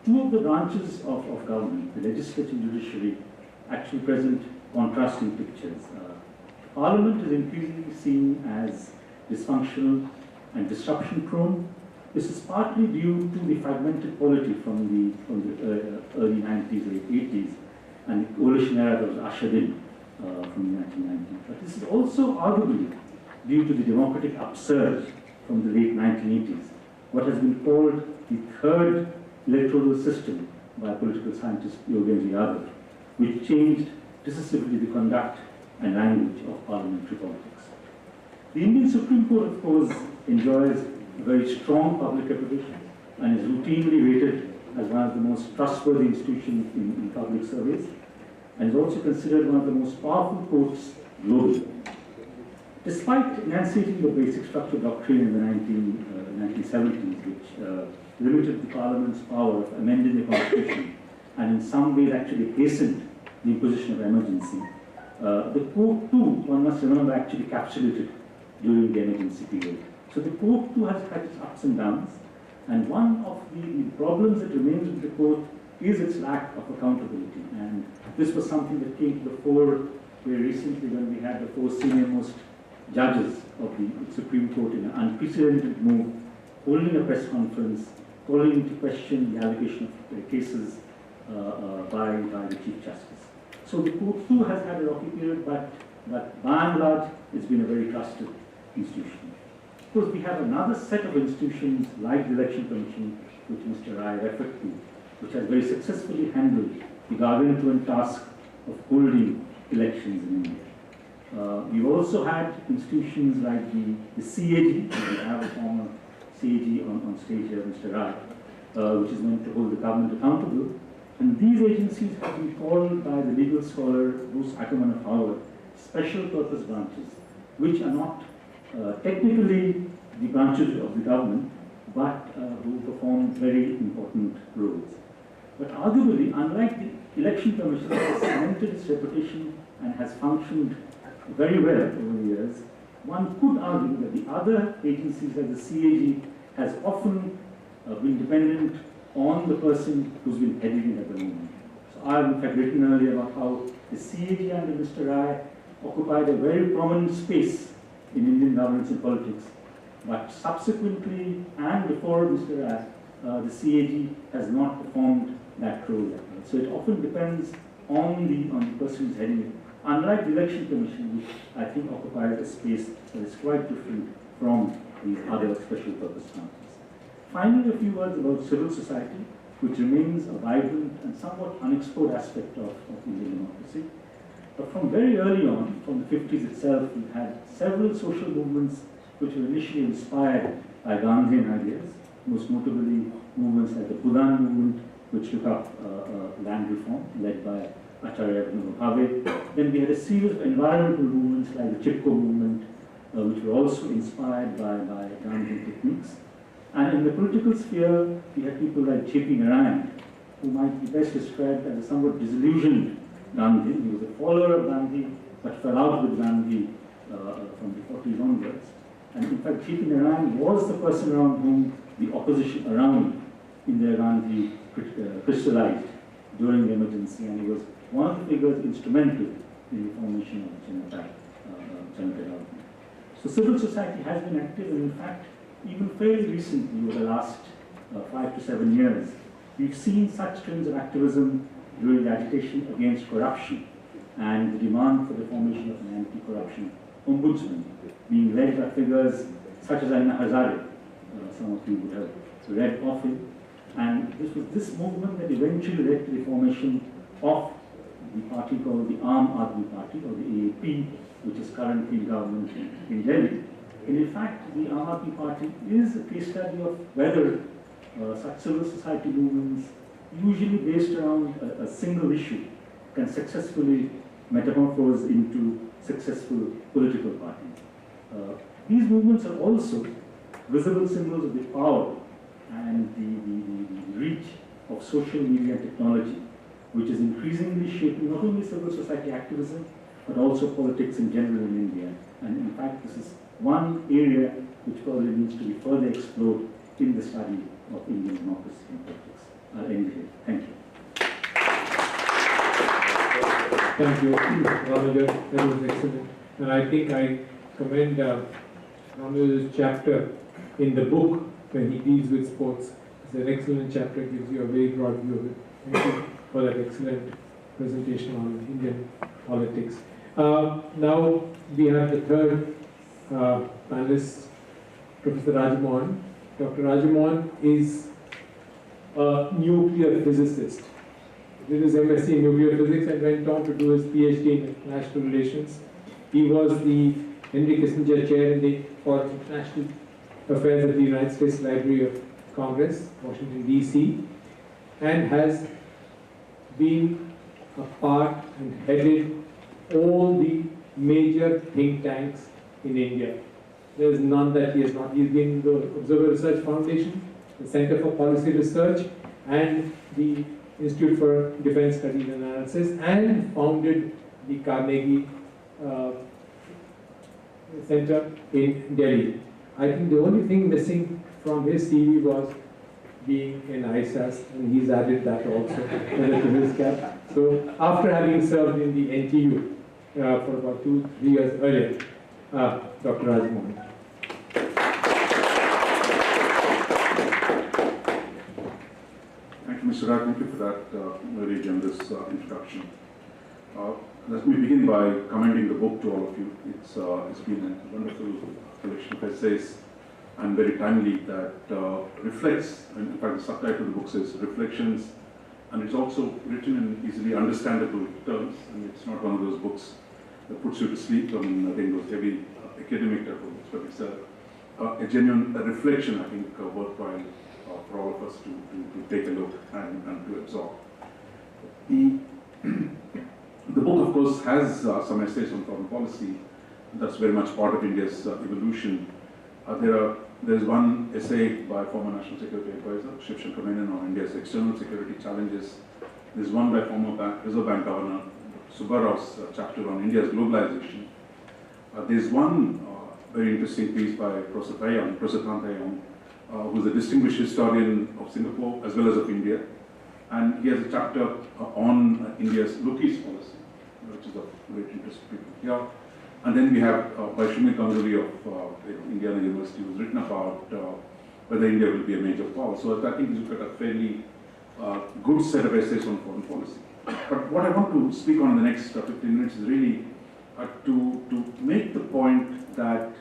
Two of the branches of government, the legislature and judiciary, actually present contrasting pictures. Parliament is increasingly seen as dysfunctional and disruption prone. This is partly due to the fragmented polity from the early 90s, late 80s, and the coalition era that was ushered in from the 1990s. But this is also arguably due to the democratic upsurge from the late 1980s, what has been called the third electoral system by political scientist Yogendra Yadav, which changed decisively the conduct and language of parliamentary politics. The Indian Supreme Court, of course, enjoys a very strong public reputation and is routinely rated as one of the most trustworthy institutions in public service, and is also considered one of the most powerful courts globally. Despite enunciating the basic structure doctrine in the 1970s, which limited the Parliament's power of amending the Constitution and in some ways actually hastened the imposition of emergency, the court too, one must remember, actually capsulated during the emergency period. So the court too has had its ups and downs, and one of the problems that remains with the court is its lack of accountability. And this was something that came to the fore very recently when we had the four senior-most judges of the Supreme Court in an unprecedented move, holding a press conference, calling into question the allocation of cases by the Chief Justice. So the court too has had a rocky period, but by and large, it's been a very trusted institution. Of course, we have another set of institutions like the Election Commission, which Mr. Rai referred to, which has very successfully handled the gargantuan task of holding elections in India. We've also had institutions like the CAG, we have a former CAG on stage here, Mr. Rai, which is meant to hold the government accountable. And these agencies have been called by the legal scholar Bruce Ackerman of Harvard special purpose branches, which are not technically the branches of the government, but who perform very important roles. But arguably, unlike the Election Commission, it has cemented its reputation and has functioned very well over the years, one could argue that the other agencies like the CAG has often been dependent on the person who's been heading it at the moment. So I have in fact written earlier about how the CAG under Mr. Rai occupied a very prominent space in Indian governance and politics, but subsequently and before Mr. Rai, the CAG has not performed that role. So it often depends on the person who's heading it. Unlike the Election Commission, which I think occupies a space that is quite different from these other special purpose branches. Finally, a few words about civil society, which remains a vibrant and somewhat unexplored aspect of Indian democracy. But from very early on, from the 50s itself, we had several social movements which were initially inspired by Gandhian ideas, most notably movements like the Bhudan movement, which took up land reform, led by Acharya Vinod Rai. Then we had a series of environmental movements like the Chipko movement, which were also inspired by Gandhian techniques. And in the political sphere, we had people like J.P. Narayan, who might be best described as a somewhat disillusioned Gandhi. He was a follower of Gandhi, but fell out with Gandhi from the 40s onwards. And in fact, J.P. Narayan was the person around whom the opposition around Indira Gandhi crystallized during the emergency, and he was one of the figures instrumental in the formation of Janata government. So civil society has been active, and in fact, even fairly recently, over the last 5 to 7 years, we've seen such trends of activism during the agitation against corruption and the demand for the formation of an anti-corruption ombudsman, being led by figures such as Anna Hazare, some of you would have read of him. And this was this movement that eventually led to the formation of the party called the Aam Aadmi Party, or the AAP, which is currently in government in Delhi. And in fact, the Aam Aadmi Party is a case study of whether such civil society movements, usually based around a single issue, can successfully metamorphose into successful political parties. These movements are also visible symbols of the power and the reach of social media technology, which is increasingly shaping not only civil society activism, but also politics in general in India. And in fact, this is one area which probably needs to be further explored in the study of Indian democracy and politics. I'll end here. Thank you. Thank you, Ronojoy. That was excellent. And I think I commend Ronojoy's chapter in the book when he deals with sports. It's an excellent chapter, gives you a very broad view of it. Thank you for that excellent presentation on Indian politics. Now we have the third panelist, Professor Rajamohan. Dr. Rajamohan is a nuclear physicist. He did his MSc in nuclear physics and went on to do his PhD in international relations. He was the Henry Kissinger Chair for International Affairs at the United States Library of Congress, Washington, D.C., and has been a part and headed all the major think tanks in India. There is none that he has not. He's been in the Observer Research Foundation, the Center for Policy Research, and the Institute for Defense Studies and Analysis, and founded the Carnegie Center in Delhi. I think the only thing missing from his CV was being in ISAS, and he's added that also to his cap. So after having served in the NTU for about 2-3 years earlier, Dr. Rajamohan. Thank you, Mr. Rai. Thank you for that very generous introduction. Let me begin by commending the book to all of you. It's been a wonderful collection of essays and very timely that reflects, and in fact the subtitle of the book says Reflections, and it's also written in easily understandable terms, and it's not one of those books that puts you to sleep on those heavy academic type of books, but it's a genuine reflection, I think, worthwhile for all of us to take a look and to absorb. The book, of course, has some essays on foreign policy. That's very much part of India's evolution. There's one essay by former National Security Advisor Shiv Shankar Menon on India's external security challenges. There's one by former Reserve Bank Governor Subbarau's chapter on India's globalization. There's one very interesting piece by Professor Than Thayong, who's a distinguished historian of Singapore as well as of India. And he has a chapter on India's Look-East policy, which is of great interest to people here. And then we have by Shumir Ganguly of Indiana University, who's written about whether India will be a major power. So I think we've got a fairly good set of essays on foreign policy. But what I want to speak on in the next 15 minutes is really to make the point that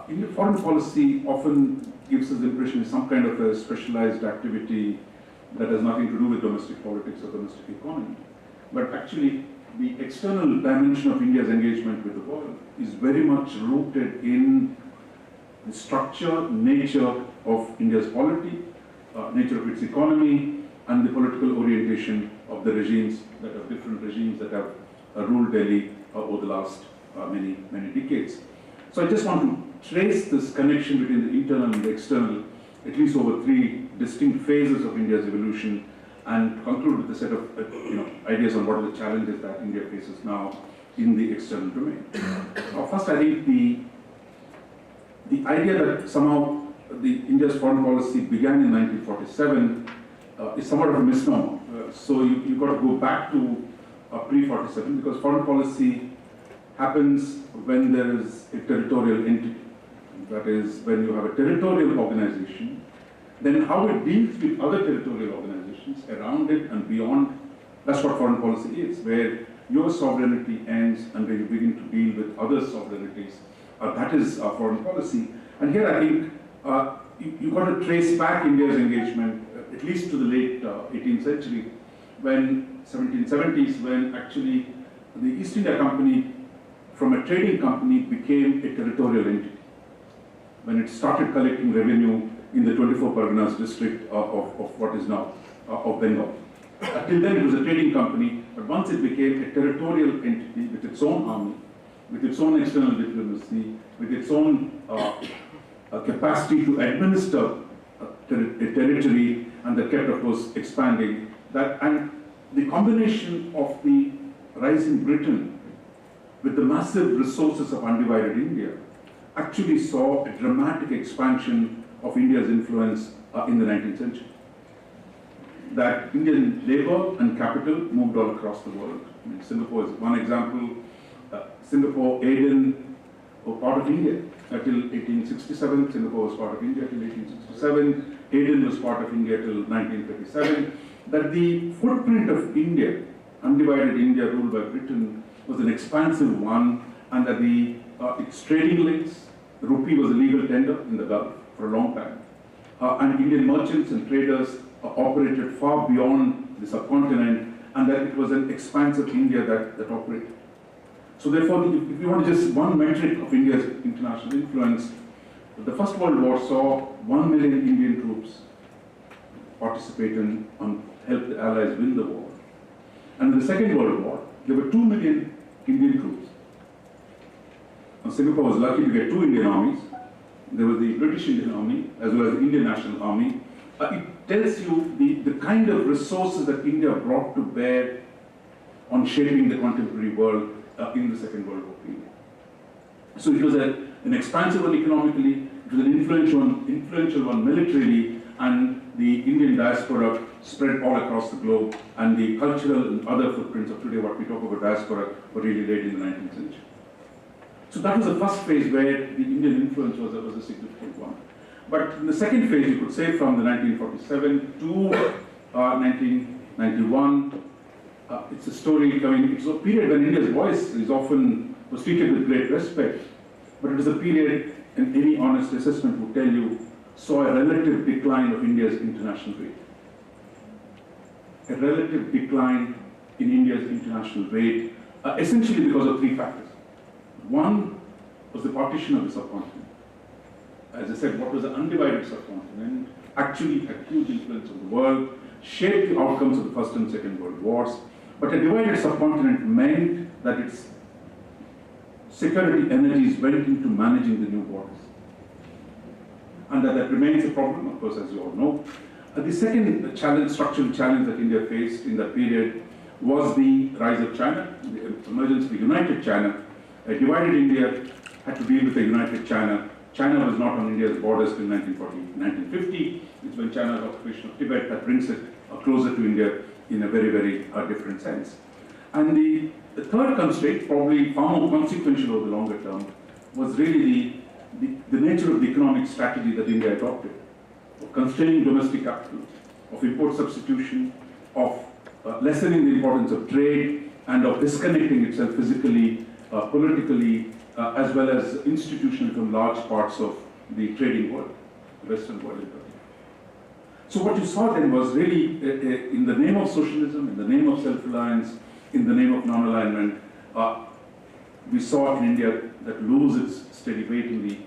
Indian foreign policy often gives us the impression of some kind of a specialized activity that has nothing to do with domestic politics or domestic economy. But actually, the external dimension of India's engagement with the world is very much rooted in the structure, nature of India's polity, nature of its economy, and the political orientation of the regimes different regimes that have ruled Delhi over the last many decades. So I just want to trace this connection between the internal and the external, at least over 3 distinct phases of India's evolution, and conclude with a set of ideas on what are the challenges that India faces now in the external domain. First, I think the idea that somehow India's foreign policy began in 1947 is somewhat of a misnomer. So you got to go back to pre-47 because foreign policy happens when there is a territorial entity. That is, when you have a territorial organization, then how it deals with other territorial organizations around it and beyond, that's what foreign policy is, where your sovereignty ends and where you begin to deal with other sovereignties. That is foreign policy. And here I think you got to trace back India's engagement at least to the late 18th century, when 1770s, when actually the East India Company from a trading company became a territorial entity. When it started collecting revenue in the 24 Parganas district of what is now of Bengal. Till then it was a trading company, but once it became a territorial entity with its own army, with its own external diplomacy, with its own capacity to administer a territory, and that kept, of course, expanding. And the combination of the rising Britain with the massive resources of undivided India actually saw a dramatic expansion of India's influence in the 19th century. That Indian labor and capital moved all across the world. I mean, Singapore is one example. Singapore, Aden were part of India until 1867. Singapore was part of India till 1867. Aden was part of India till 1937. That the footprint of India, undivided India ruled by Britain, was an expansive one, and that its trading links, the rupee was a legal tender in the Gulf for a long time. And Indian merchants and traders operated far beyond the subcontinent, and that it was an expansive India that operated. So therefore, if you want just one metric of India's international influence, the First World War saw 1 million Indian troops participate and help the Allies win the war. And in the Second World War, there were 2 million Indian troops. And Singapore was lucky to get 2 Indian armies. There was the British Indian Army as well as the Indian National Army. It tells you the kind of resources that India brought to bear on shaping the contemporary world in the Second World War period. So it was an expansive one economically, it was an influential one militarily, and the Indian diaspora spread all across the globe, and the cultural and other footprints of today, what we talk about diaspora, were really laid in the 19th century. So that was the first phase where the Indian influence was a significant one. But in the second phase, you could say from the 1947 to 1991, it's a story coming, it's a period when India's voice was treated with great respect, but it was a period, and any honest assessment would tell you, saw a relative decline of India's international weight. A relative decline in India's international weight, essentially because of 3 factors. One was the partition of the subcontinent. As I said, what was an undivided subcontinent actually had huge influence on the world, shaped the outcomes of the First and Second World Wars, but a divided subcontinent meant that its security energies went into managing the new borders. And that remains a problem, of course, as you all know. The second challenge, structural challenge that India faced in that period was the rise of China, the emergence of a united China. A divided India had to deal with a united China. China was not on India's borders till 1950. It's when China's occupation of Tibet that brings it closer to India in a very, very different sense. And the third constraint, probably far more consequential over the longer term, was really the nature of the economic strategy that India adopted, of constraining domestic capital, of import substitution, of lessening the importance of trade, and of disconnecting itself physically, politically, as well as institutionally from large parts of the trading world, the Western world in particular. So what you saw then was really, in the name of socialism, in the name of self-reliance, in the name of non-alignment, we saw in India that lose its steady weight in the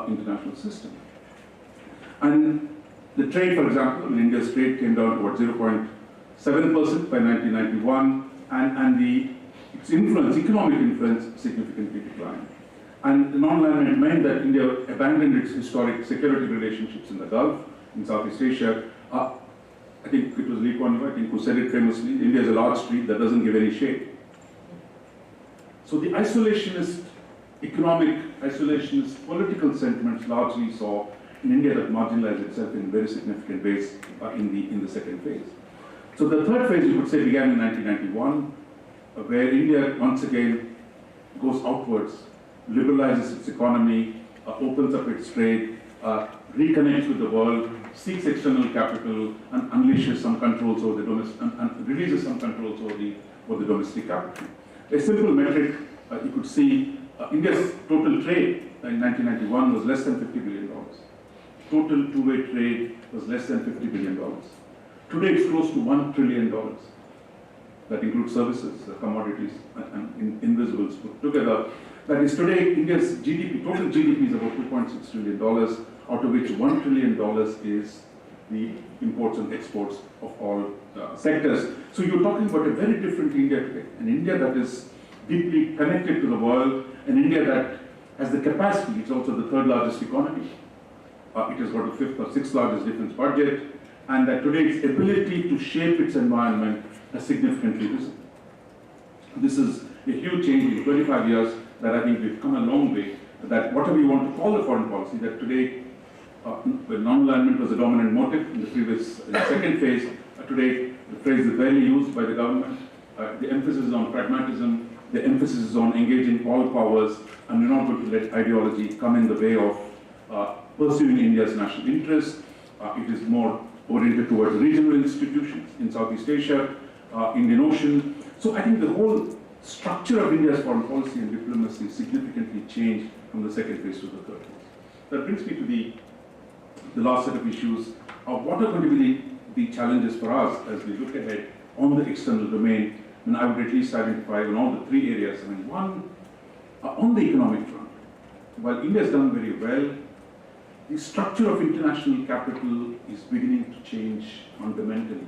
international system. And the trade, for example, in India's trade came down to about 0.7% by 1991, and its influence, economic influence, significantly declined. And the non-alignment meant that India abandoned its historic security relationships in the Gulf, in Southeast Asia. I think it was Lee Kuan Yew, I think, who said it famously, India is a large street that doesn't give any shade. So the isolationist, economic, isolationist, political sentiments largely saw in India that marginalized itself in very significant ways in the second phase. So the third phase, you could say, began in 1991, where India once again goes outwards, liberalizes its economy, opens up its trade, reconnects with the world, seeks external capital, and unleashes some controls over the domestic, and releases some controls over the domestic capital. A simple metric, you could see India's total trade in 1991 was less than $50 billion. Total two-way trade was less than $50 billion. Today it's close to $1 trillion. That includes services, commodities, and invisibles put together. That is, today India's GDP, total GDP is about $2.6 trillion, out of which $1 trillion is the imports and exports of all sectors. So you're talking about a very different India today, an India that is deeply connected to the world, an India that has the capacity, it's also the third largest economy. It has got the fifth or sixth largest defense budget, and that today its ability to shape its environment has significantly risen. This is a huge change in 25 years that I think we've come a long way, that whatever you want to call the foreign policy, that today, when non-alignment was the dominant motive in the previous, in the second phase, today the phrase is rarely used by the government. The emphasis is on pragmatism, the emphasis is on engaging all powers, and we're not going to let ideology come in the way of pursuing India's national interests. It is more oriented towards regional institutions in Southeast Asia, Indian Ocean. So I think the whole structure of India's foreign policy and diplomacy significantly changed from the second phase to the third phase. That brings me to the last set of issues of what are going to be the challenges for us as we look ahead on the external domain. And I would at least identify in all the three areas. I mean, one, on the economic front, while India has done very well, the structure of international capital is beginning to change fundamentally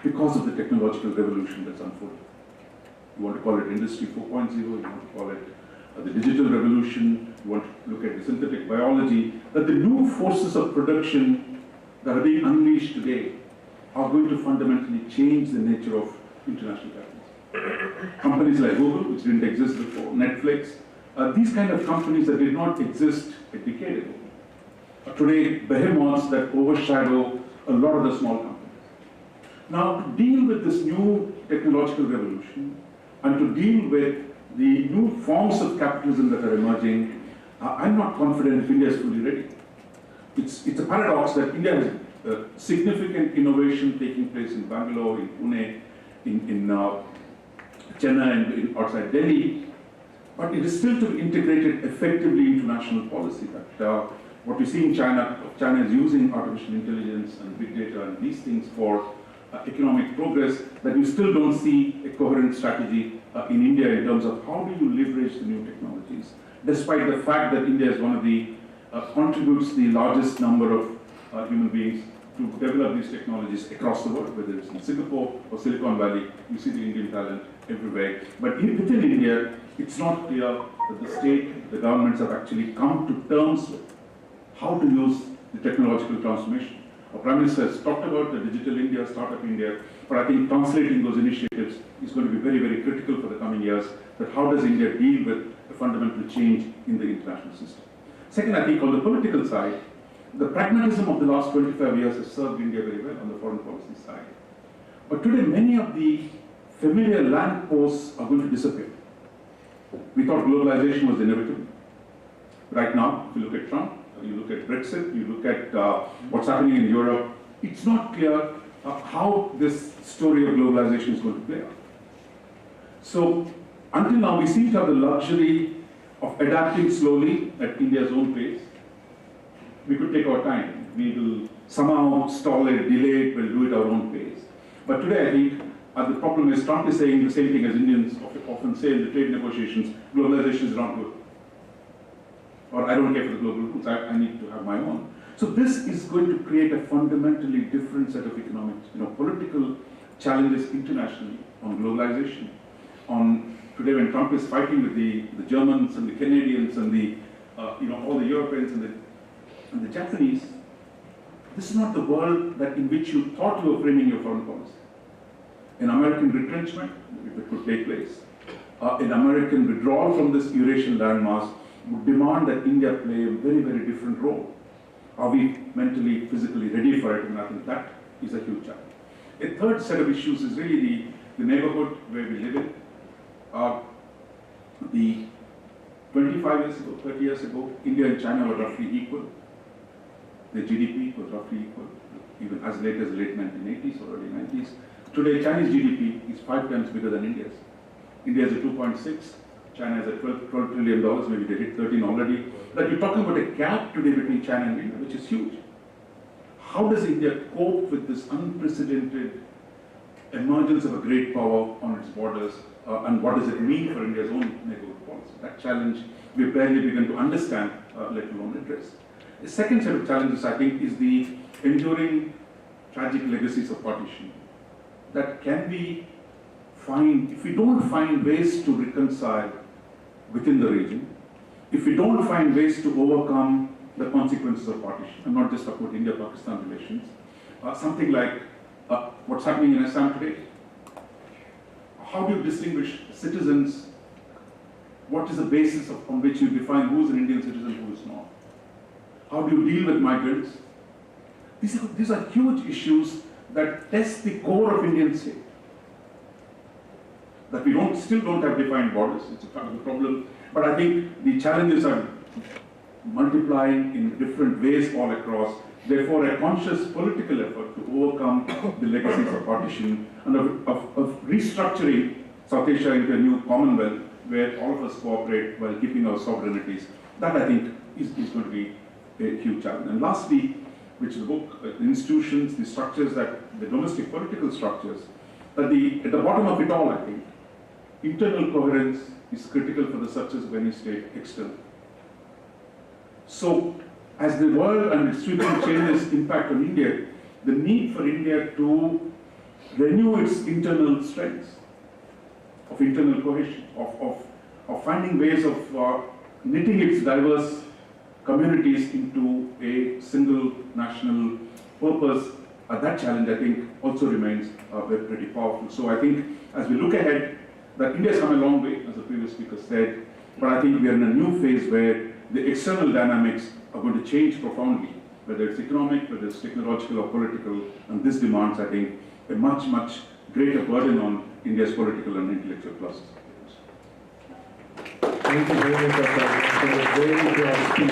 because of the technological revolution that's unfolding. You want to call it Industry 4.0, you want to call it the digital revolution, you want to look at the synthetic biology, that the new forces of production that are being unleashed today are going to fundamentally change the nature of international capital. Companies like Google, which didn't exist before, Netflix, these kind of companies that did not exist a decade ago, are today behemoths that overshadow a lot of the small companies. Now, to deal with this new technological revolution and to deal with the new forms of capitalism that are emerging, I'm not confident if India is fully ready. It's a paradox that India has significant innovation taking place in Bangalore, in Pune, in Chennai, and outside Delhi, but it is still to be integrated effectively into national policy. That what we see in China is using artificial intelligence and big data and these things for economic progress, that you still don't see a coherent strategy in India in terms of how do you leverage the new technologies, despite the fact that India is one of the, contributes the largest number of human beings to develop these technologies across the world, whether it's in Singapore or Silicon Valley. You see the Indian talent everywhere. But within India, it's not clear that the state, the governments have actually come to terms with how to use the technological transformation. Our Prime Minister has talked about the digital India, startup India, but I think translating those initiatives is going to be very, very critical for the coming years, that how does India deal with a fundamental change in the international system. Second, I think on the political side, the pragmatism of the last 25 years has served India very well on the foreign policy side. But today, many of the familiar land posts are going to disappear. We thought globalization was inevitable. Right now, if you look at Trump, you look at Brexit, you look at what's happening in Europe, it's not clear how this story of globalization is going to play out. So, until now, we seem to have the luxury of adapting slowly at India's own pace. We could take our time. We will somehow stall it, delay it, we'll do it our own pace. But today, I think the problem is Trump is saying the same thing as Indians often say in the trade negotiations: globalization is not good. Or I don't care for the global rules, I need to have my own. So this is going to create a fundamentally different set of economic, political challenges internationally on globalization. On today, when Trump is fighting with the Germans and the Canadians and the all the Europeans and the Japanese, this is not the world that in which you thought you were framing your foreign policy. An American retrenchment, if it could take place, an American withdrawal from this Eurasian landmass would demand that India play a very, very different role. Are we mentally, physically ready for it? And I think that is a huge challenge. A third set of issues is really the neighborhood where we live in. The 25 years ago, 30 years ago, India and China were roughly equal. The GDP was roughly equal, even as late as the late 1980s or early 90s. Today, Chinese GDP is 5 times bigger than India's. India is at 2.6, China is at $12 trillion, maybe they hit 13 already. But you're talking about a gap today between China and India, which is huge. How does India cope with this unprecedented emergence of a great power on its borders, and what does it mean for India's own neighborhood policy? That challenge we barely begin to understand, let alone address. The second set of challenges, I think, is the enduring tragic legacies of partition. That can be find, if we don't find ways to reconcile within the region, if we don't find ways to overcome the consequences of partition, I'm not just talking about India-Pakistan relations, something like what's happening in Assam today. How do you distinguish citizens? What is the basis on which you define who is an Indian citizen, who is not? How do you deal with migrants? These are huge issues that test the core of Indian state. That we still don't have defined borders, it's a part of the problem. But I think the challenges are multiplying in different ways all across. Therefore, a conscious political effort to overcome the legacies of partition and of restructuring South Asia into a new commonwealth where all of us cooperate while keeping our sovereignties. That, I think, is going to be a huge challenge. And lastly, which the book, the institutions, the structures, that the domestic political structures, at the bottom of it all, I think, internal coherence is critical for the success of any state external. So, as the world and its sweeping changes impact on India, the need for India to renew its internal strengths, of internal cohesion, of finding ways of knitting its diverse communities into a single national purpose, that challenge, I think, also remains pretty powerful. So I think as we look ahead, that India has come a long way, as the previous speaker said, but I think we are in a new phase where the external dynamics are going to change profoundly, whether it's economic, whether it's technological or political, and this demands, I think, a much, much greater burden on India's political and intellectual classes. Thank you very much, Dr. For a very broad speech.